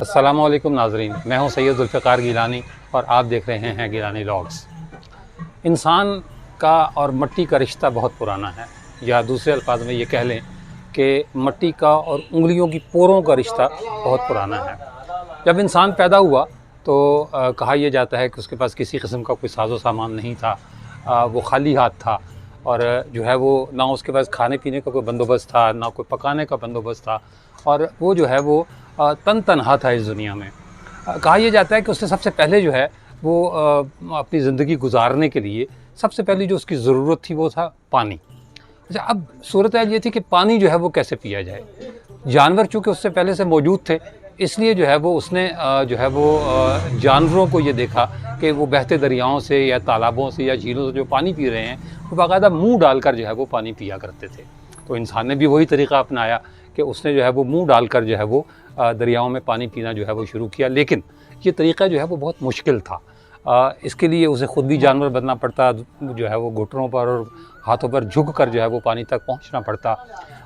अस्सलामुअलैकुम नाज़रीन, मैं हूं सैयद ज़ुल्फ़िकार गिलानी और आप देख रहे हैं गिलानी व्लॉग्स। इंसान का और मिट्टी का रिश्ता बहुत पुराना है, या दूसरे अल्फाज में ये कह लें कि मिट्टी का और उंगलियों की पोरों का रिश्ता बहुत पुराना है। जब इंसान पैदा हुआ तो कहा यह जाता है कि उसके पास किसी किस्म का कोई साजो सामान नहीं था, वो खाली हाथ था और जो है वो ना उसके पास खाने पीने का कोई बंदोबस्त था, ना कोई पकाने का बंदोबस्त था, और वो जो है वो तनहा था इस दुनिया में। कहा यह जाता है कि उसने सबसे पहले जो है वो अपनी ज़िंदगी गुजारने के लिए सबसे पहली जो उसकी ज़रूरत थी वो था पानी। अच्छा, अब सूरत हाल ये थी कि पानी जो है वो कैसे पिया जाए। जानवर चूँकि उससे पहले से मौजूद थे, इसलिए जो है वो उसने जो है वो जानवरों को ये देखा कि वो बहते दरियाओं से या तालाबों से या झीलों से जो पानी पी रहे हैं वो बाकायदा मुँह डालकर जो है वो पानी पिया करते थे। तो इंसान ने भी वही तरीक़ा अपनाया कि उसने जो है वो मुँह डालकर जो है वो दरियाओं में पानी पीना जो है वो शुरू किया। लेकिन ये तरीक़ा जो है वो बहुत मुश्किल था। इसके लिए उसे ख़ुद भी जानवर बनना पड़ता, जो है वो घुटनों पर और हाथों पर झुक कर जो है वो पानी तक पहुंचना पड़ता।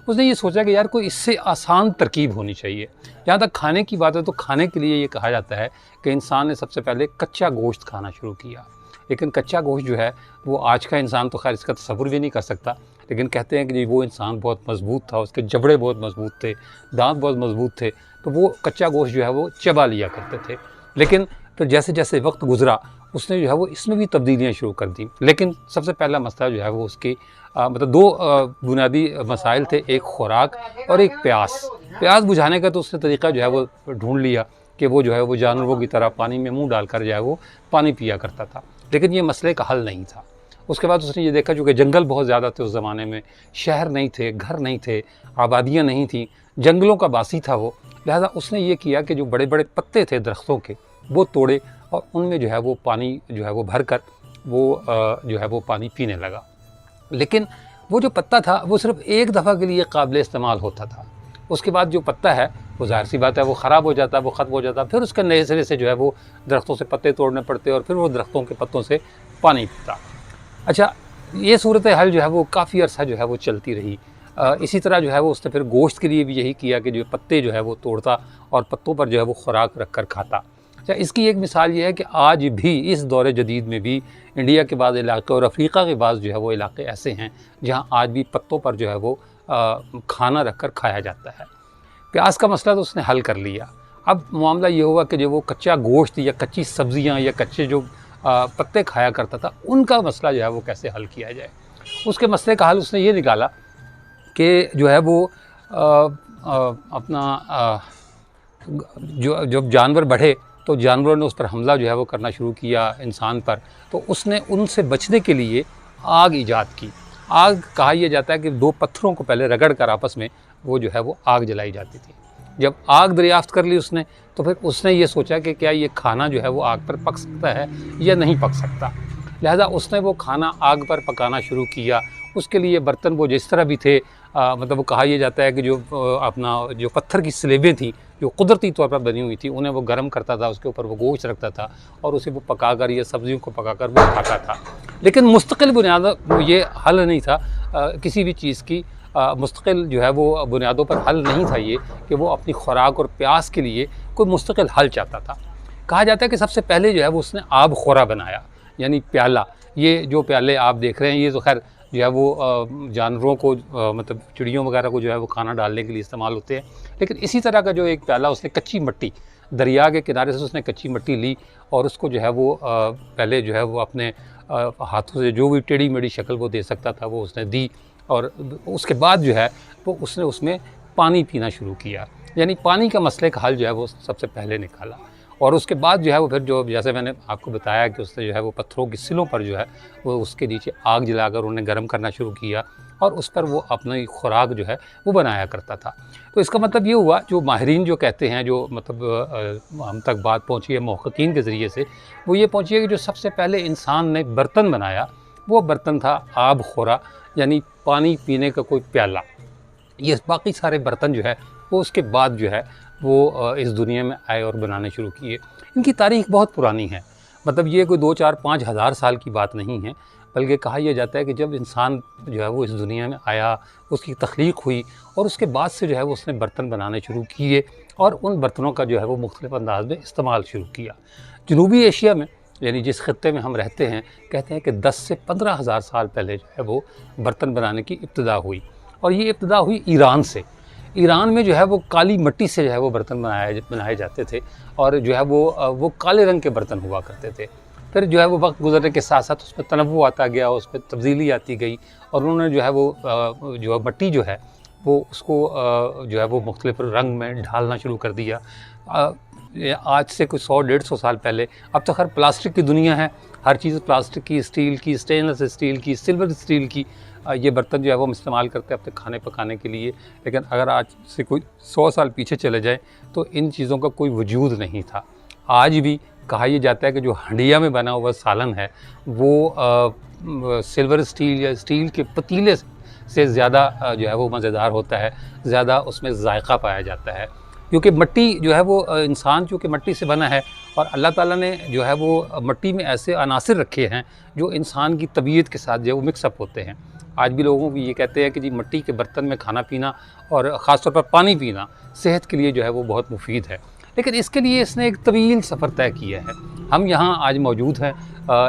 उसने ये सोचा कि यार कोई इससे आसान तरकीब होनी चाहिए। जहाँ तक खाने की बात है तो खाने के लिए ये कहा जाता है कि इंसान ने सबसे पहले कच्चा गोश्त खाना शुरू किया। लेकिन कच्चा गोश्त जो है वो आज का इंसान तो खैर इसका तसव्वुर भी नहीं कर सकता, लेकिन कहते हैं कि वो इंसान बहुत मजबूत था, उसके जबड़े बहुत मजबूत थे, दांत बहुत मजबूत थे, तो वो कच्चा गोश्त जो है वो चबा लिया करते थे। लेकिन फिर जैसे जैसे वक्त गुजरा उसने जो है वो इसमें भी तब्दीलियाँ शुरू कर दी। लेकिन सबसे पहला मसला जो है वो उसकी मतलब दो बुनियादी मसाइल थे, एक खुराक और एक प्यास। प्यास बुझाने का तो उसने तरीक़ा जो है वो ढूंढ लिया कि वो जो है वो जानवरों की तरह पानी में मुँह डालकर जो है वो पानी पिया करता था। लेकिन ये मसले का हल नहीं था। उसके बाद उसने ये देखा चूँकि जंगल बहुत ज़्यादा थे उस ज़माने में, शहर नहीं थे, घर नहीं थे, आबादियाँ नहीं थीं, जंगलों का बासी था वो। लिहाजा उसने ये किया कि जो बड़े बड़े पत्ते थे दरख्तों के वो तोड़े और उनमें जो है वो पानी जो है वो भर कर वो जो है वो पानी पीने लगा। लेकिन वो जो पत्ता था वो सिर्फ़ एक दफ़ा के लिए काबिल इस्तेमाल होता था। उसके बाद जो पत्ता है वो ज़ाहिर सी बात है वो ख़राब हो जाता, वो ख़त्म हो जाता, फिर उसके नए सिरे से जो है वो दरख्तों से पत्ते तोड़ने पड़ते और फिर वो दरख्तों के पत्तों से पानी पीता। अच्छा, ये सूरत हाल जो है वो काफ़ी अर्सा जो है वो चलती रही। इसी तरह जो है वो उसने फिर गोश्त के लिए भी यही किया कि जो पत्ते जो है वो तोड़ता और पत्तों पर जो है वो खुराक रख कर खाता। अच्छा, इसकी एक मिसाल ये है कि आज भी इस दौर जदीद में भी इंडिया के बाद इलाके और अफ्रीका के बाद जो है वो इलाके ऐसे हैं जहाँ आज भी पत्तों पर जो है वो खाना रख कर खाया जाता है। प्यास का मसला तो उसने हल कर लिया। अब मामला ये हुआ कि जो वो कच्चा गोश्त या कच्ची सब्ज़ियाँ या कच्चे जो पत्ते खाया करता था उनका मसला जो है वो कैसे हल किया जाए। उसके मसले का हल उसने ये निकाला कि जो है वो अपना जो जब जानवर बढ़े तो जानवरों ने उस पर हमला जो है वो करना शुरू किया इंसान पर, तो उसने उनसे बचने के लिए आग ईजाद की। आग कहा यह जाता है कि दो पत्थरों को पहले रगड़ कर आपस में वो जो है वो आग जलाई जाती थी। जब आग दरियाफ्त कर ली उसने तो फिर उसने ये सोचा कि क्या ये खाना जो है वो आग पर पक सकता है या नहीं पक सकता। लिहाजा उसने वो खाना आग पर पकाना शुरू किया। उसके लिए बर्तन वो जिस तरह भी थे, मतलब वो कहा यह जाता है कि जो अपना जो पत्थर की स्लेबें थी जो कुदरती तौर पर बनी हुई थी उन्हें वो गर्म करता था, उसके ऊपर वो गोश्त रखता था और उसे वो पकाकर या सब्जियों को पकाकर वो खाता था। लेकिन मुस्तकिल बुनियाद ये हल नहीं था किसी भी चीज़ की, मुस्तकिल जो है वो बुनियादों पर हल नहीं था ये कि वो अपनी खुराक और प्यास के लिए कोई मुस्तकिल हल चाहता था। कहा जाता है कि सबसे पहले जो है वो उसने आब खोरा बनाया, यानी प्याला। ये जो प्याले आप देख रहे हैं ये तो खैर जो है वो जानवरों को मतलब चिड़ियों वगैरह को जो है वो खाना डालने के लिए इस्तेमाल होते हैं। लेकिन इसी तरह का जो एक प्याला उसने कच्ची मिट्टी दरिया के किनारे से उसने कच्ची मिट्टी ली और उसको जो है वो पहले जो है वो अपने हाथों से जो भी टेढ़ी मेढ़ी शक्ल वो दे सकता था वो उसने दी और उसके बाद जो है वो उसने उसमें पानी पीना शुरू किया। यानी पानी का मसले का हल जो है वो सबसे पहले निकाला। और उसके बाद जो है वो फिर जो जैसे मैंने आपको बताया कि उसने जो है वो पत्थरों की सिलों पर जो है वो उसके नीचे आग जलाकर उन्हें गर्म करना शुरू किया और उस पर वो अपनी खुराक जो है वो बनाया करता था। तो इसका मतलब ये हुआ, जो माहिरीन जो कहते हैं, जो मतलब हम तक बात पहुँची है मुहक्किकीन के ज़रिए से, वो ये पहुँची है कि जो सबसे पहले इंसान ने बर्तन बनाया वो बर्तन था आब खोरा, यानी पानी पीने का कोई प्याला। ये बाकी सारे बर्तन जो है वो उसके बाद जो है वो इस दुनिया में आए और बनाने शुरू किए। इनकी तारीख़ बहुत पुरानी है, मतलब ये कोई 2, 4, 5 हज़ार साल की बात नहीं है, बल्कि कहा यह जाता है कि जब इंसान जो है वो इस दुनिया में आया, उसकी तख्लीक हुई और उसके बाद से जो है वो उसने बर्तन बनाने शुरू किए और उन बर्तनों का जो है वो मुख्तलिफ़ अंदाज़ में इस्तेमाल शुरू किया। जनूबी एशिया में, यानी जिस ख़ित्ते में हम रहते हैं, कहते हैं कि 10 से 15 हज़ार साल पहले जो है वो बर्तन बनाने की इब्तिदा हुई, और ये इब्तिदा हुई ईरान से। ईरान में जो है वो काली मिट्टी से जो है वो बर्तन बनाए जाते थे, और जो है वो काले रंग के बर्तन हुआ करते थे। फिर जो है वो वक्त गुजरने के साथ साथ उसमें तनव्वु आता गया, उसमें तब्दीली आती गई, और उन्होंने जो है वो जो मिट्टी जो है वो उसको जो है वो मुख्तलिफ रंग में ढालना शुरू कर दिया। आज से कुछ 100-150 साल पहले, अब तो खैर प्लास्टिक की दुनिया है, हर चीज़ प्लास्टिक की, स्टील की, स्टेनलेस स्टील की, सिल्वर स्टील की, ये बर्तन जो है वो हम इस्तेमाल करते हैं अपने खाने पकाने के लिए। लेकिन अगर आज से कोई 100 साल पीछे चले जाएँ तो इन चीज़ों का कोई वजूद नहीं था। आज भी कहा यह जाता है कि जो हंडिया में बना हुआ सालन है वो सिल्वर स्टील या स्टील के पतीले से ज़्यादा जो है वो मज़ेदार होता है, ज़्यादा उसमें जायका पाया जाता है। क्योंकि मिट्टी जो है वो इंसान चूँकि मिट्टी से बना है, और अल्लाह ताला ने जो है वो मिट्टी में ऐसे अनासिर रखे हैं जो इंसान की तबीयत के साथ जो है वो मिक्सअप होते हैं। आज भी लोगों को ये कहते हैं कि जी मिट्टी के बर्तन में खाना पीना और ख़ास तौर पर पानी पीना सेहत के लिए जो है वो बहुत मुफीद है। लेकिन इसके लिए इसने एक तवील सफ़र तय किया है। हम यहाँ आज मौजूद हैं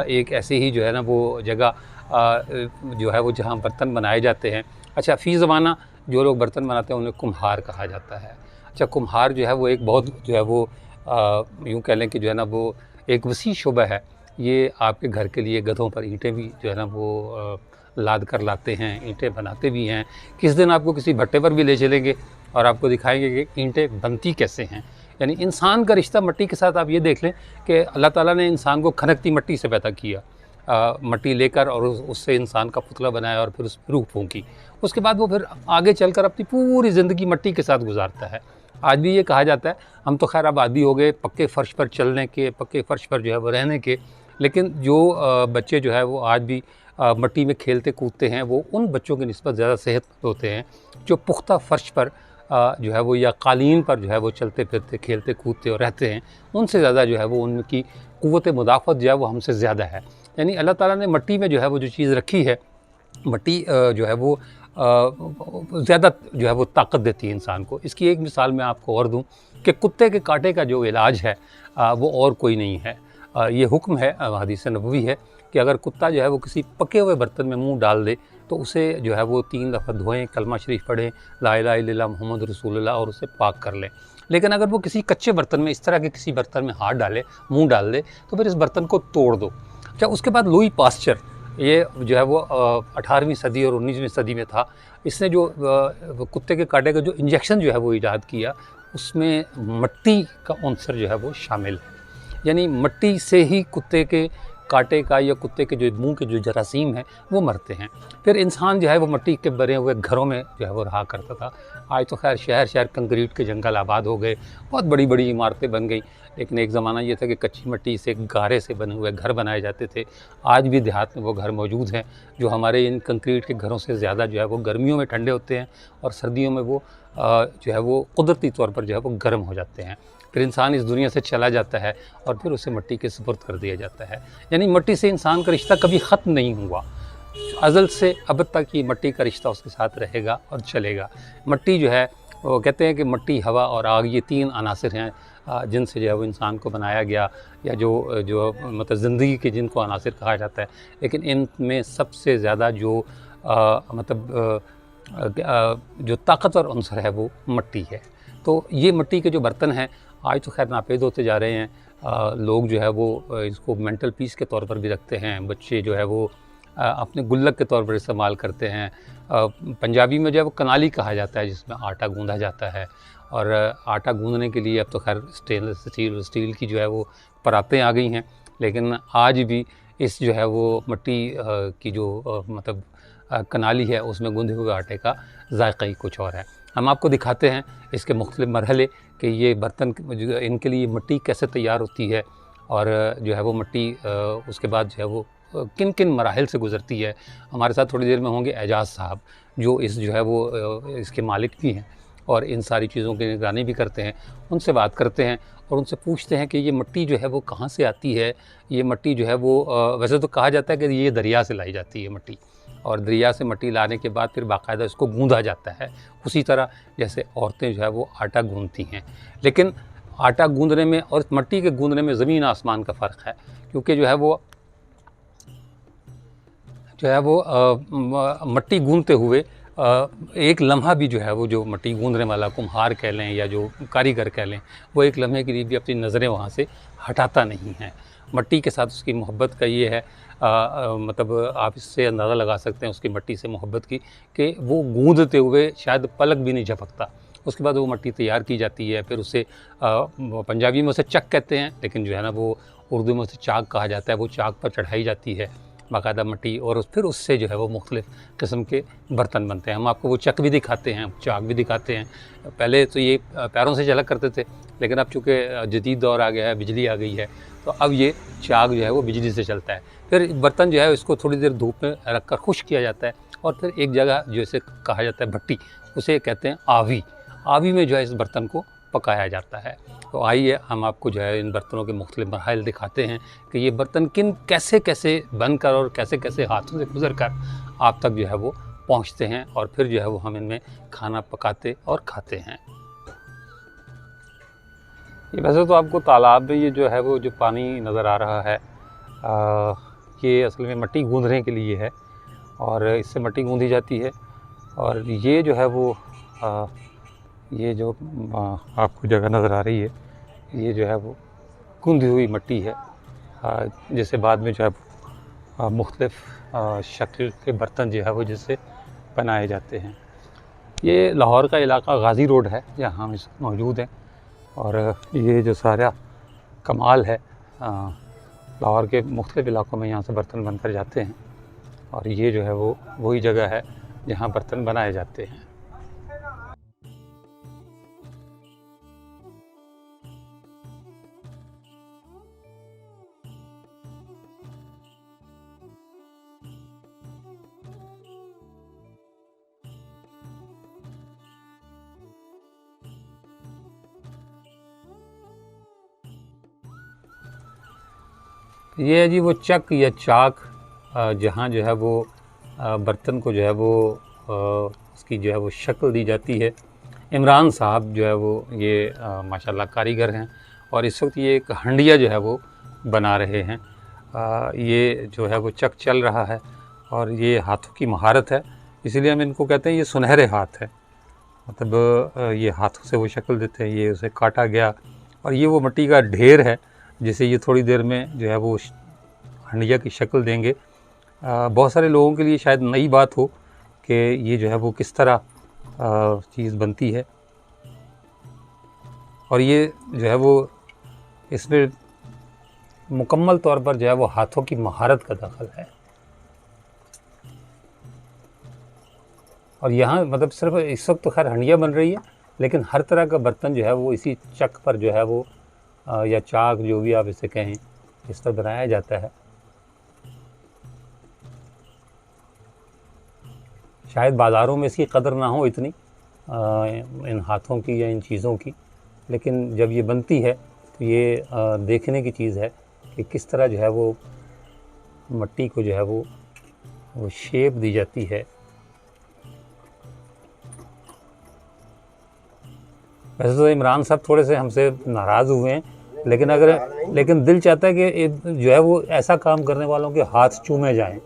एक ऐसे ही जो है ना वो जगह जो है वो जहाँ बर्तन बनाए जाते हैं। अच्छा, फ़ी ज़माना जो लोग बर्तन बनाते हैं उन्हें कुम्हार कहा जाता है। अच्छा, कुम्हार जो है वो एक बहुत जो है वो यूँ कह लें कि जो है ना वो एक वसी शुबा है। ये आपके घर के लिए गधों पर ईंटें भी जो है ना वो लाद कर लाते हैं, ईंटें बनाते भी हैं। किस दिन आपको किसी भट्टे पर भी ले चलेंगे और आपको दिखाएंगे कि ईंटें बनती कैसे हैं। यानी इंसान का रिश्ता मिट्टी के साथ आप ये देख लें कि अल्लाह ताला ने इंसान को खनकती मिट्टी से पैदा किया, मिट्टी लेकर, और उससे इंसान का पुतला बनाया और फिर उस पर रूह फूंकी। उसके बाद वो फिर आगे चलकर अपनी पूरी ज़िंदगी मिट्टी के साथ गुजारता है। आज भी ये कहा जाता है, हम तो खैर अब आदी हो गए पक्के फ़र्श पर चलने के, पक्के फ़र्श पर जो है वो रहने के, लेकिन जो बच्चे जो है वो आज भी मिट्टी में खेलते कूदते हैं, वो उन बच्चों की निस्बत ज़्यादा सेहतमंद होते हैं जो पुख्ता फ़र्श पर जो है वो या कालीन पर जो है वो चलते फिरते, खेलते कूदते और रहते हैं। उनसे ज़्यादा जो है वो उनकी क़ुव्वत मुदाफ़त जो है वो हमसे ज़्यादा है। यानी अल्लाह ताला ने मिट्टी में जो है वो जो चीज़ रखी है, मिट्टी जो है वो ज़्यादा जो है वो ताकत देती है इंसान को। इसकी एक मिसाल मैं आपको और दूँ कि कुत्ते के कांटे का जो इलाज है वो और कोई नहीं है। ये हुक्म है, हदीस नबवी है कि अगर कुत्ता जो है वो किसी पके हुए बर्तन में मुँह डाल दे तो उसे जो है वो 3 दफ़ा धोएँ, कलमा शरीफ पढ़ें, ला इलाहा इल्लल्लाह मुहम्मद रसूलुल्लाह, और उसे पाक कर लें। लेकिन अगर वो किसी कच्चे बर्तन में, इस तरह के किसी बर्तन में हाथ डाले, मुँह डाल दे, तो फिर इस बर्तन को तोड़ दो। अच्छा, उसके बाद लुई पास्चर, ये जो है वो 18वीं सदी और 19वीं सदी में था। इसने जो कुत्ते के कांटे का जो इंजेक्शन जो है वो ईजाद किया, उसमें मिट्टी का अंसर जो है वो शामिल है। यानी मिट्टी से ही कुत्ते के कांटे का या कुत्ते के जो मुंह के जो जरासीम हैं वो मरते हैं। फिर इंसान जो है वो मिट्टी के बने हुए घरों में जो है वो रहा करता था। आज तो खैर शहर शहर कंक्रीट के जंगल आबाद हो गए, बहुत बड़ी बड़ी इमारतें बन गई, लेकिन एक ज़माना ये था कि कच्ची मिट्टी से, गारे से बने हुए घर बनाए जाते थे। आज भी देहात में वो घर मौजूद हैं जो हमारे इन कंक्रीट के घरों से ज़्यादा जो है वो गर्मियों में ठंडे होते हैं और सर्दियों में वो जो है वो कुदरती तौर पर जो है वो गर्म हो जाते हैं। फिर इंसान इस दुनिया से चला जाता है और फिर उसे मिट्टी के सुपुर्द कर दिया जाता है। यानी मिट्टी से इंसान का रिश्ता कभी ख़त्म नहीं हुआ, अज़ल से अब तक ये मिट्टी का रिश्ता उसके साथ रहेगा और चलेगा। मिट्टी जो है वो कहते हैं कि मिट्टी, हवा और आग, ये 3 अनासिर हैं जिनसे जो है वो इंसान को बनाया गया, या जो मतलब ज़िंदगी के जिनको अनासिर कहा जाता है। लेकिन इनमें सबसे ज़्यादा जो जो ताकतवर अंसर है वो मिट्टी है। तो ये मिट्टी के जो बर्तन हैं आज तो खैर नापेद होते जा रहे हैं। लोग जो है वो इसको मेंटल पीस के तौर पर भी रखते हैं। बच्चे जो है वो अपने गुल्लक के तौर पर इस्तेमाल करते हैं। पंजाबी में जो है वो कनाली कहा जाता है, जिसमें आटा गूँधा जाता है, और आटा गूँधने के लिए अब तो खैर स्टेनलेस स्टील की जो है वो परातें आ गई हैं। लेकिन आज भी इस जो है वो मिट्टी की जो कनाली है, उसमें गूँधे हुए आटे का जायका ही कुछ और है। हम आपको दिखाते हैं इसके मुख्तलिफ़ मरहले कि ये बर्तन जो इनके लिए मिट्टी कैसे तैयार होती है, और जो है वो मिट्टी उसके बाद जो है वो किन किन मराहिल से गुज़रती है। हमारे साथ थोड़ी देर में होंगे एजाज़ साहब, जो इस जो है वो इसके मालिक भी हैं, और इन सारी चीज़ों की निगरानी भी करते हैं, उनसे बात करते हैं और उनसे पूछते हैं कि ये मिट्टी जो है वो कहाँ से आती है। ये मिट्टी जो है वो वैसे तो कहा जाता है कि ये दरिया से लाई जाती है मिट्टी, और दरिया से मिट्टी लाने के बाद फिर बाकायदा इसको गूँधा जाता है, उसी तरह जैसे औरतें जो है वो आटा गूँधती हैं। लेकिन आटा गूँधने में और मिट्टी के गूँधने में ज़मीन आसमान का फ़र्क है, क्योंकि जो है वो मिट्टी गूँधते हुए एक लम्हा भी जो है वो जो मिट्टी गूँधने वाला कुम्हार कह लें या जो कारीगर कह लें, वो एक लम्हे के लिए भी अपनी नज़रें वहाँ से हटाता नहीं है। मिट्टी के साथ उसकी मोहब्बत का ये है, मतलब आप इससे अंदाज़ा लगा सकते हैं उसकी मिट्टी से मोहब्बत की, कि वो गूँधते हुए शायद पलक भी नहीं झपकता। उसके बाद वो मिट्टी तैयार की जाती है, फिर उसे पंजाबी में उसे चक कहते हैं, लेकिन जो है ना वो उर्दू में उसे चाक कहा जाता है। वो चाक पर चढ़ाई जाती है बाकायदा मिट्टी, और फिर उससे जो है वो मुख्तलिफ़ किस्म के बर्तन बनते हैं। हम आपको वो चक भी दिखाते हैं, चाक भी दिखाते हैं। पहले तो ये पैरों से चला करते थे, लेकिन अब चूँकि जदीद दौर आ गया है, बिजली आ गई है, तो अब ये चाक जो है वो बिजली से चलता है। फिर बर्तन जो है इसको थोड़ी देर धूप में रख कर खुश्क किया जाता है, और फिर एक जगह जैसे कहा जाता है भट्टी, उसे कहते हैं आवी। आवी में जो है इस बर्तन को पकाया जाता है। तो आइए हम आपको जो है इन बर्तनों के मुख्तलिफ मराहिल दिखाते हैं कि ये बर्तन कैसे कैसे बनकर और कैसे कैसे हाथों से गुजर कर आप तक जो है वो पहुंचते हैं, और फिर जो है वो हम इनमें खाना पकाते और खाते हैं। ये वैसे तो आपको तालाब में ये जो है वो जो पानी नज़र आ रहा है, ये असल में मिट्टी गूँधने के लिए है, और इससे मिट्टी गूँधी जाती है। और ये जो है वो ये जो आपको जगह नज़र आ रही है, ये जो है वो गूँधी हुई मिट्टी है, जिसे बाद में जो है मुख्तलिफ़ शक्ल के बर्तन जो है वो जिससे बनाए जाते हैं। ये लाहौर का इलाका गाज़ी रोड है जहाँ हम इस मौजूद हैं, और ये जो सारा कमाल है लाहौर के मुख्तलिफ़ इलाक़ों में यहाँ से बर्तन बनकर जाते हैं, और ये जो है वो वही जगह है जहाँ बर्तन बनाए जाते हैं। ये है जी वो चक या चाक, जहाँ जो है वो बर्तन को जो है वो उसकी जो है वो शक्ल दी जाती है। इमरान साहब जो है वो ये माशाल्लाह कारीगर हैं, और इस वक्त ये एक हंडिया जो है वो बना रहे हैं। ये जो है वो चक चल रहा है, और ये हाथों की महारत है, इसीलिए हम इनको कहते हैं ये सुनहरे हाथ है। मतलब ये हाथों से वो शक्ल देते हैं। ये उसे काटा गया, और ये वो मिट्टी का ढेर है जिसे ये थोड़ी देर में जो है वो हंडिया की शक्ल देंगे। बहुत सारे लोगों के लिए शायद नई बात हो कि ये जो है वो किस तरह चीज़ बनती है, और ये जो है वो इसमें मुकम्मल तौर पर जो है वो हाथों की महारत का दखल है। और यहाँ मतलब सिर्फ इस वक्त तो खैर हंडिया बन रही है, लेकिन हर तरह का बर्तन जो है वो इसी चक पर जो है वो या चाक जो भी आप इसे कहें, इस पर बनाया जाता है। शायद बाज़ारों में इसकी कदर ना हो इतनी, इन हाथों की या इन चीज़ों की, लेकिन जब ये बनती है तो ये देखने की चीज़ है कि किस तरह जो है वो मिट्टी को जो है वो शेप दी जाती है। वैसे तो इमरान साहब थोड़े से हमसे नाराज़ हुए हैं, लेकिन दिल चाहता है कि जो है वो ऐसा काम करने वालों के हाथ चूमे जाएं।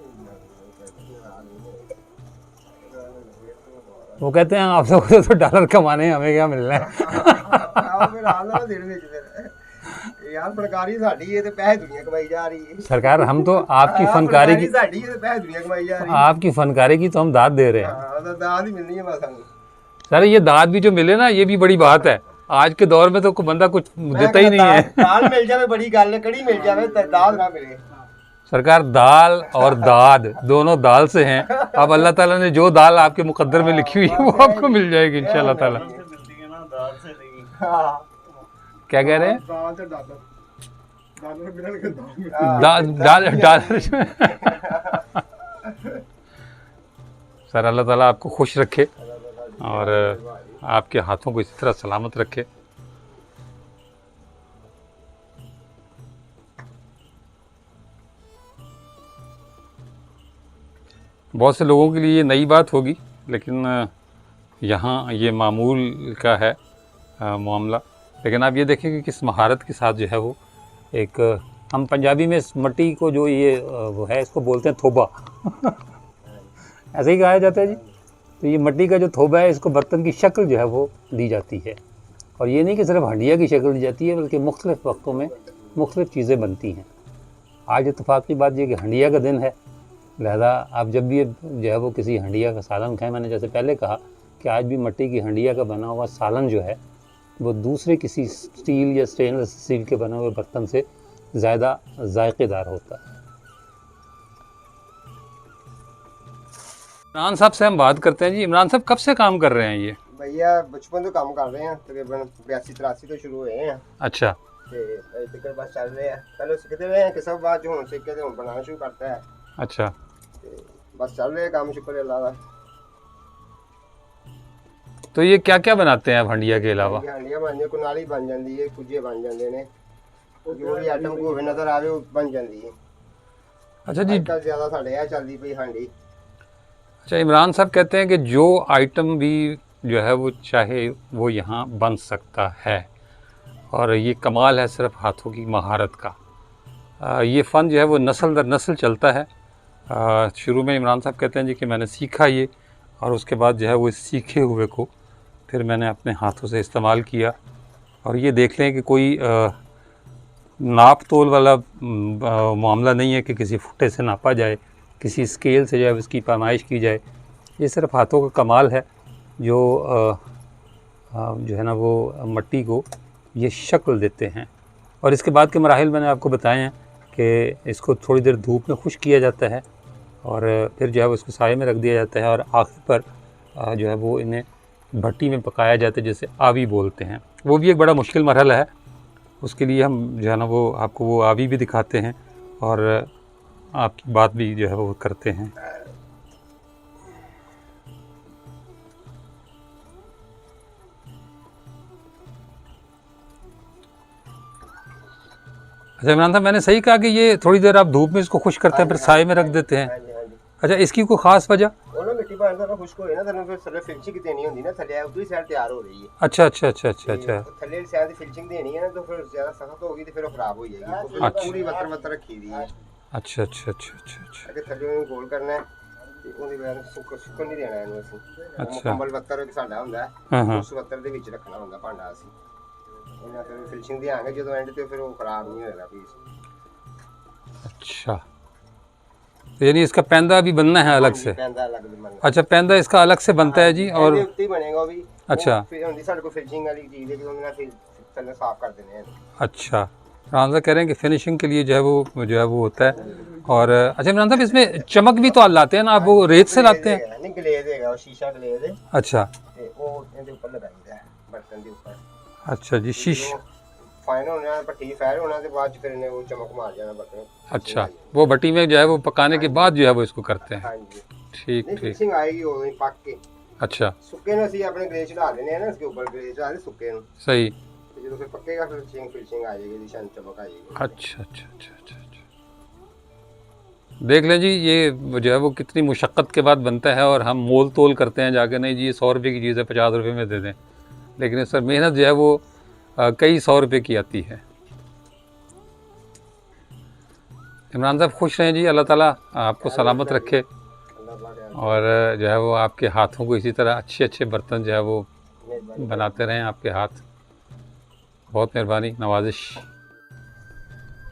वो कहते हैं आप लोगों को तो डॉलर कमाने हैं, हमें क्या मिलना है। यार फनकारी साडी है ते पैसे दुनिया कमाई जा रही है। सरकार हम तो आपकी फनकारी की साडी है ते पैसे दुनिया कमाई जा रही है। आपकी फनकारी की तो हम दाद दे रहे हैं। हां, तो दाद ही मिलनी है बस हमको। सर ये दाद भी जो मिले ना, ये भी बड़ी बात है। आज के दौर में तो कोई बंदा कुछ देता ही नहीं है। दाल मिल जावे बड़ी गल है, कड़ी मिल जावे ते दाद ना मिले। सरकार दाल और दाद दोनों दाल से हैं। अब अल्लाह ताला ने जो दाल आपके मुकद्दर में लिखी हुई है वो आपको मिल जाएगी इंशाल्लाह ताला। क्या कह रहे हैं? दाल सर अल्लाह ताला आपको खुश रखे, और आपके हाथों को इसी तरह सलामत रखे। बहुत से लोगों के लिए ये नई बात होगी, लेकिन यहाँ ये मामूल का है मामला। लेकिन आप ये देखें कि किस महारत के साथ जो है वो एक हम पंजाबी में इस मट्टी को जो ये वो है इसको बोलते हैं थोबा ऐसे ही कहा जाता है जी। तो ये मट्टी का जो थोबा है इसको बर्तन की शक्ल जो है वो दी जाती है। और ये नहीं कि सिर्फ हंडिया की शक्ल दी जाती है, बल्कि मुख्तलिफ़ वक्तों में मुख्तलिफ़ चीज़ें बनती हैं। आज इत्तेफाक की बात ये कि हंडिया का दिन है, लिहाजा आप जब भी जो है वो किसी हंडिया का सालन खाएं, मैंने जैसे पहले कहा कि आज भी मिट्टी की हंडिया का बना हुआ सालन जो है वो दूसरे किसी स्टील या स्टेनलेस स्टील के बने हुए बर्तन से ज़्यादा जायकेदार होता है। इमरान साहब से हम बात करते हैं जी। इमरान साहब कब से काम कर रहे हैं ये? भैया बचपन तो काम कर रहे हैं, तकरीबन 82-83 तो शुरू हुए हैं अच्छा। ते तक बस चल रहे हैं। पहले सीखते रहे हैं कि सब बात जो सीख के हम बनाना शुरू करता है। अच्छा। बस चल रहे हैं काम, शुक्र अल्लाह का। तो ये क्या क्या बनाते हैं आप हंडिया के अलावा? हंडिया बन जाए, कुनाली बन जाती है, कुजे बन जाते हैं, जो भी आइटम को नजर आवे वो बन जाती है। अच्छा जी। आजकल ज़्यादा साढ़े यह चलती पई हांडी। अच्छा, इमरान साहब कहते हैं कि जो आइटम भी जो है वो चाहे वो यहाँ बन सकता है, और ये कमाल है सिर्फ हाथों की महारत का। ये फ़न जो है वो नस्ल दर नस्ल चलता है। शुरू में इमरान साहब कहते हैं जी कि मैंने सीखा ये, और उसके बाद जो है वो इस सीखे हुए को फिर मैंने अपने हाथों से इस्तेमाल किया। और ये देख लें कि कोई नाप तोल वाला मामला नहीं है कि किसी फुटे से नापा जाए, किसी स्केल से जो है उसकी पैमाइश की जाए। ये सिर्फ हाथों का कमाल है जो है ना वो मट्टी को ये शक्ल देते हैं। और इसके बाद के मराहिल मैंने आपको बताए हैं कि इसको थोड़ी देर धूप में खुश्क किया जाता है, और फिर जो है वो इसको साए में रख दिया जाता है, और आखिर पर जो है वो इन्हें भट्टी में पकाया जाता है, जैसे आवी बोलते हैं। वो भी एक बड़ा मुश्किल मरहला है। उसके लिए हम जो है ना वो आपको वो आवी भी दिखाते हैं और आपकी बात भी जो है वो करते हैं। अच्छा इमरान साहब, मैंने सही कहा कि ये थोड़ी देर आप धूप में इसको खुश करते हैं फिर साए में रख देते हैं? अच्छा, इसकी कोई खास वजह? मिट्टी पानी थोड़ा खुश्क हो ना, फिर थल्ले फिनिशिंग देनी होंदी ना, थल्ले उतरी साइड तैयार हो रही है। अच्छा अच्छा अच्छा अच्छा अच्छा। थल्ले साइड की फिनिशिंग देनी है ना, तो फिर ज्यादा सख्त होगी तो फिर वो खराब हो जाएगी। तो पूरी वतर वतर रखी दी है। अच्छा अच्छा अच्छा अच्छा अच्छा। अगर थल्ले में गोल करना है तो ਉਹਦੀ ਵੈਰ ਸੁੱਕ ਨਹੀਂ ਦੇਣਾ ਇਹਨੂੰ ਅਸੀਂ। ਅੱਛਾ। ਮੁਕੰਮਲ ਵਤਰ ਸਾਡਾ ਹੁੰਦਾ ਹਾਂ ਹਾਂ। ਉਸ ਵਤਰ ਦੇ ਵਿੱਚ ਰੱਖਣਾ ਹੁੰਦਾ ਭਾਂਡਾ ਅਸੀਂ। ਇਹਨਾਂ ਫਿਰ ਫਿਨਿਸ਼ਿੰਗ ਦੇਾਂਗੇ ਜਦੋਂ ਐਂਡ ਤੇ, ਫਿਰ ਉਹ ਖਰਾਬ ਨਹੀਂ ਹੋਏਗਾ ਪੀਸ। अच्छा, तो यानी इसका पैंदा भी बनना है अलग से? ਪੈਂਦਾ अलग भी बनना। अच्छा, पैंदा इसका अलग से बनता है जी। और ਉੱਤੇ ਬਣੇਗਾ ਉਹ ਵੀ। अच्छा। ਫਿਰ ਹੁੰਦੀ ਸਾਡੇ ਕੋਲ ਫਿਨਿਸ਼ਿੰਗ ਵਾਲੀ ਚੀਜ਼ ਹੈ, ਜਦੋਂ ਉਹਨਾਂ ਫਿਰ ਥੱਲੇ ਸਾਫ਼ ਕਰ ਦਿੰਦੇ ਆ। अच्छा, इमरान साहब कह रहे हैं कि फिनिशिंग के लिए जो है वो होता है। और अच्छा इमरान साहब, इसमें चमक भी तो लाते हैं ना आप, वो रेत से लाते हैं? नहीं, ग्लेज है, वो शीशा ग्लेज है। अच्छा। ਤੇ ਉਹ ਇਹਦੇ ਉੱਪਰ ਲਗਾਈਦਾ ਹੈ ਬਰਤਨ ਦੇ ਉੱਪਰ। अच्छा जी। शीश फाइन होना, पट्टी फायर होना के बाद फिर इन्हें वो चमक मार जाना बर्तन। अच्छा, वो भट्टी में जो है वो पकाने के बाद जो है वो इसको करते हैं? हाँ जी। ठीक ठीक। फिनिशिंग आएगी वो पक के। अच्छा। सुक्के ਨੂੰ ਅਸੀਂ ਆਪਣੇ ਗਲੇਜ ਚੜਾ ਦੇਣੇ ਆ ਨਾ, इसके ऊपर ਗਲੇਜ ਚੜਾ ਦੇ ਸੁੱਕੇ ਨੂੰ। सही। ਤੇ ਜਦੋਂ ਫਿਰ ਪੱਕੇਗਾ ਫਿਰ ਫਿनिशिंग आ जाएगी, निशान चमक आ जाएगी। अच्छा अच्छा अच्छा अच्छा अच्छा। देख लें जी, ये जो है वो कितनी मुशक्क़त के बाद बनता है, और हम मोल तोल करते हैं जाके, नहीं जी ये 100 रुपये की चीज़ है 50 रुपये में दे दें, लेकिन इस पर मेहनत जो है वो कई 100 रुपये की आती है। इमरान साहब खुश रहें जी, अल्लाह ताला आपको सलामत रखे, और जो है वो आपके हाथों को इसी तरह अच्छे अच्छे बर्तन जो है वो बनाते रहें आपके हाथ। बहुत मेहरबानी, नवाजिश।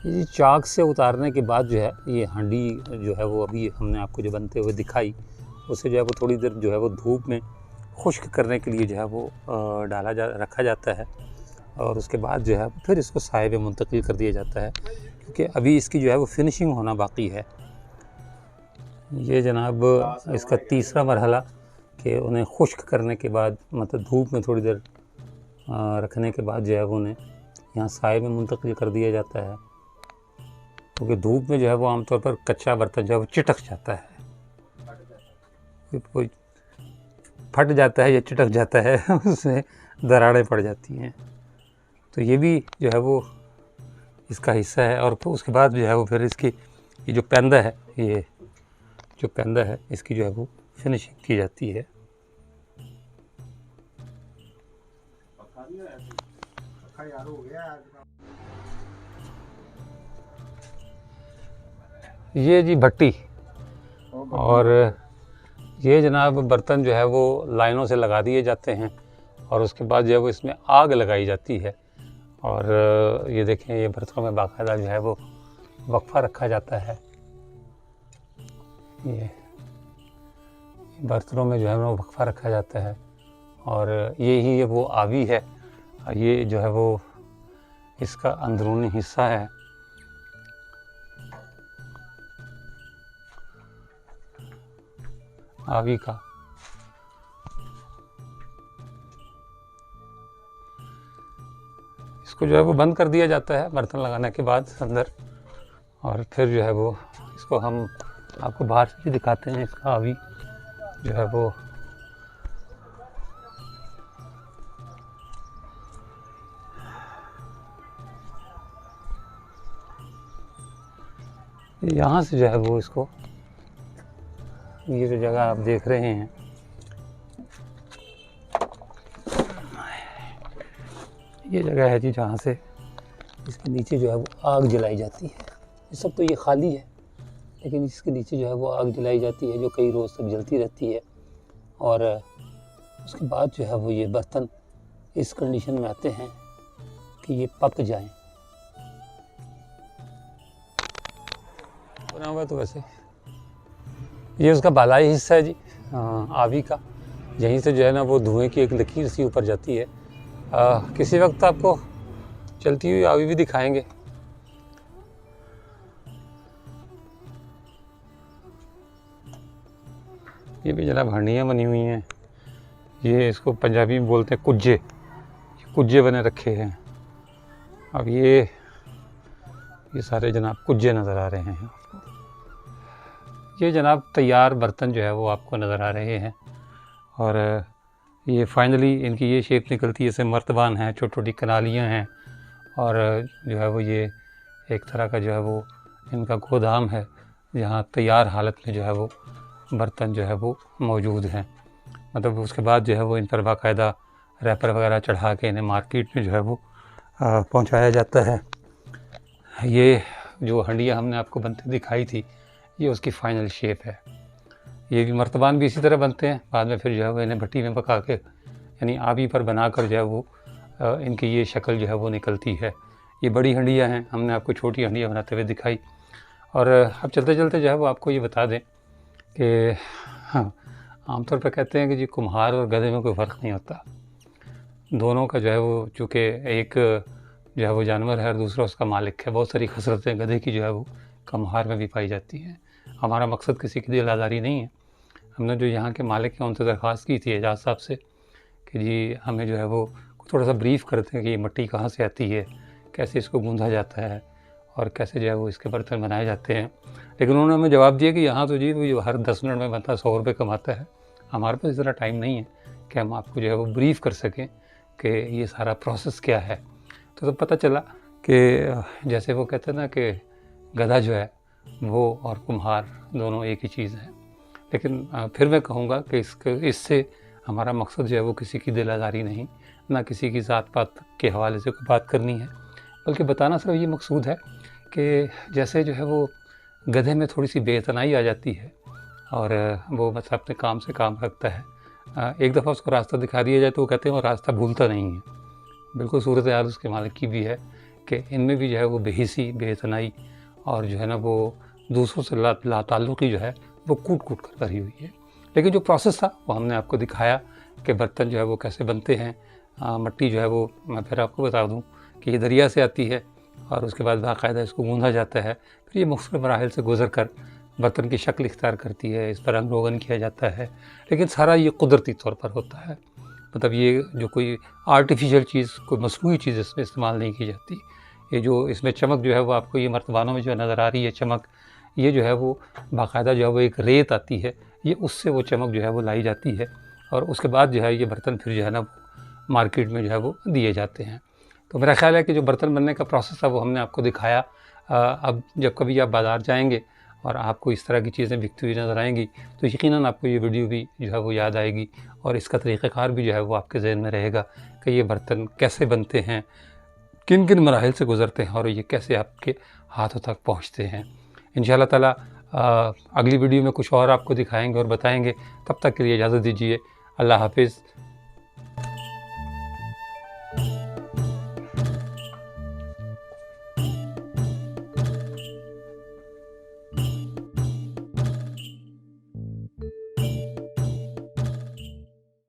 ये चाक से उतारने के बाद जो है ये हांडी जो है वो अभी हमने आपको जो बनते हुए दिखाई, उसे जो है वो थोड़ी देर जो है वो धूप में खुश्क करने के लिए जो है वो रखा जाता है, और उसके बाद जो है फिर इसको साए में मुंतकिल कर दिया जाता है, क्योंकि अभी इसकी जो है वो फिनिशिंग होना बाकी है। ये जनाब इसका तीसरा मरहला कि उन्हें खुश्क करने के बाद, मतलब धूप में थोड़ी देर रखने के बाद जो है वो उन्हें यहाँ साए में मुंतकिल कर दिया जाता है, क्योंकि धूप में जो है वो आमतौर पर कच्चा बर्तन जो है वो चिटक जाता है। फट जाता है या चिटक जाता है उसमें दरारें पड़ जाती हैं। तो ये भी जो है वो इसका हिस्सा है। और उसके बाद जो है वो फिर इसकी ये जो पैंदा है, ये जो पैंदा है इसकी जो है वो फिनिशिंग की जाती है। ये जी भट्टी, और ये जनाब बर्तन जो है वो लाइनों से लगा दिए जाते हैं और उसके बाद जो है वो इसमें आग लगाई जाती है। और ये देखें, ये बर्तनों में बाकायदा जो है वो वक्फा रखा जाता है। ये बर्तनों में जो है वो वक्फा रखा जाता है और ये ही वो आवी है। ये जो है वो इसका अंदरूनी हिस्सा है। आवी का इसको जो है वो बंद कर दिया जाता है बर्तन लगाने के बाद अंदर, और फिर जो है वो इसको हम आपको बाहर से भी दिखाते हैं। इसका आवी जो है वो यहाँ से जो है वो इसको, ये जो जगह आप देख रहे हैं ये जगह है जी जहाँ से इसके नीचे जो है वो आग जलाई जाती है। इस सब तो ये खाली है, लेकिन इसके नीचे जो है वो आग जलाई जाती है जो कई रोज़ तक जलती रहती है। और उसके बाद जो है वो ये बर्तन इस कंडीशन में आते हैं कि ये पक जाएं। बना हुआ तो वैसे ये उसका बालाई हिस्सा है जी आवी का। यहीं से जो है ना वो धुएं की एक लकीर सी ऊपर जाती है। किसी वक्त आपको चलती हुई आवी भी दिखाएंगे। ये भी जनाब हांडियाँ बनी हुई हैं। ये इसको पंजाबी में बोलते हैं कुज्जे, कुज्जे बने रखे हैं। अब ये सारे जनाब कुज्जे नज़र आ रहे हैं। ये जनाब तैयार बर्तन जो है वो आपको नज़र आ रहे हैं और ये फाइनली इनकी ये शेप निकलती है। जैसे मर्तबान हैं, छोटी छोटी कनालियाँ हैं और जो है वो ये एक तरह का जो है वो इनका गोदाम है जहाँ तैयार हालत में जो है वो बर्तन जो है वो मौजूद हैं। मतलब उसके बाद जो है वो इन पर बाकायदा रैपर वगैरह चढ़ा के इन्हें मार्केट में जो है वो पहुँचाया जाता है। ये जो हंडियाँ हमने आपको बनते दिखाई थी, ये उसकी फ़ाइनल शेप है। ये भी मर्तबान भी इसी तरह बनते हैं। बाद में फिर जो है वो इन्हें भट्टी में पका के यानी आवी पर बनाकर जो है वो इनकी ये शक्ल जो है वो निकलती है। ये बड़ी हंडियाँ हैं, हमने आपको छोटी हंडियाँ बनाते हुए दिखाई। और अब चलते चलते जो है वो आपको ये बता दें कि हाँ, आमतौर पर कहते हैं कि जी कुम्हार और गधे में कोई फ़र्क नहीं होता। दोनों का जो है वो चूँकि एक जो है वो जानवर है और दूसरा उसका मालिक है। बहुत सारी खसरतें गधे की जो है वो कुम्हार में भी पाई जाती हैं। हमारा मकसद किसी की दिल आज़ारी नहीं है। हमने जो यहाँ के मालिक हैं उनसे दरख्वास्त की थी एजाज साहब से कि जी हमें जो है वो थोड़ा सा ब्रीफ़ करते हैं कि ये मिट्टी कहाँ से आती है, कैसे इसको गूँधा जाता है और कैसे जो है वो इसके बर्तन बनाए जाते हैं। लेकिन उन्होंने हमें जवाब दिया कि यहाँ तो जी वो हर 10 मिनट में बनता 100 रुपये कमाता है। हमारे पास इतना टाइम नहीं है कि हम आपको जो है वो ब्रीफ़ कर सकें कि ये सारा प्रोसेस क्या है। तो पता चला कि जैसे वो कहते हैं ना कि गधा जो है वो और कुम्हार दोनों एक ही चीज़ है। लेकिन फिर मैं कहूँगा कि इससे हमारा मकसद जो है वो किसी की दिल आज़ारी नहीं, ना किसी की ज़ात पात के हवाले से कोई बात करनी है, बल्कि बताना सिर्फ ये मकसूद है कि जैसे जो है वो गधे में थोड़ी सी बेइतनाई आ जाती है और वो बस अपने काम से काम रखता है। एक दफ़ा उसको रास्ता दिखा दिया जाए तो वो कहते हैं वो रास्ता भूलता नहीं है। बिल्कुल सूरत हाल उसके मालिक की भी है कि इनमें भी जो है वो बेहिसी, बेइतनाई और जो है ना वो दूसरों से लाताल्लुक़ी जो है वो कूट कूट कर भरी हुई है। लेकिन जो प्रोसेस था वो हमने आपको दिखाया कि बर्तन जो है वो कैसे बनते हैं। मिट्टी जो है वो मैं फिर आपको बता दूं कि ये दरिया से आती है और उसके बाद बाकायदा इसको गूँधा जाता है। फिर ये मुख्तलिफ मराहिल से गुज़र कर बर्तन की शक्ल इख्तियार करती है, इस पर रंग रोगन किया जाता है। लेकिन सारा ये कुदरती तौर पर होता है। मतलब ये जो कोई आर्टिफिशियल चीज़, कोई मसनूई चीज़ इसमें इस्तेमाल नहीं की जाती। ये जो इसमें चमक जो है वो आपको ये मर्तबानों में जो नज़र आ रही है चमक, ये जो है वो बाकायदा जो है वो एक रेत आती है, ये उससे वो चमक जो है वो लाई जाती है और उसके बाद जो है ये बर्तन फिर जो है ना मार्केट में जो है वो दिए जाते हैं। तो मेरा ख़्याल है कि जो बर्तन बनने का प्रोसेस है वो हमने आपको दिखाया। अब जब कभी आप बाज़ार जाएंगे और आपको इस तरह की चीज़ें बिकती हुई नज़र आएंगी तो यकीनन आपको ये वीडियो भी जो है वो याद आएगी और इसका तरीक़ाकार भी जो है वो आपके जहन में रहेगा कि ये बर्तन कैसे बनते हैं, किन किन मराहिल से गुज़रते हैं और ये कैसे आपके हाथों तक पहुँचते हैं। इंशाअल्लाह ताला अगली वीडियो में कुछ और आपको दिखाएंगे और बताएंगे। तब तक के लिए इजाज़त दीजिए। अल्लाह हाफ़िज़।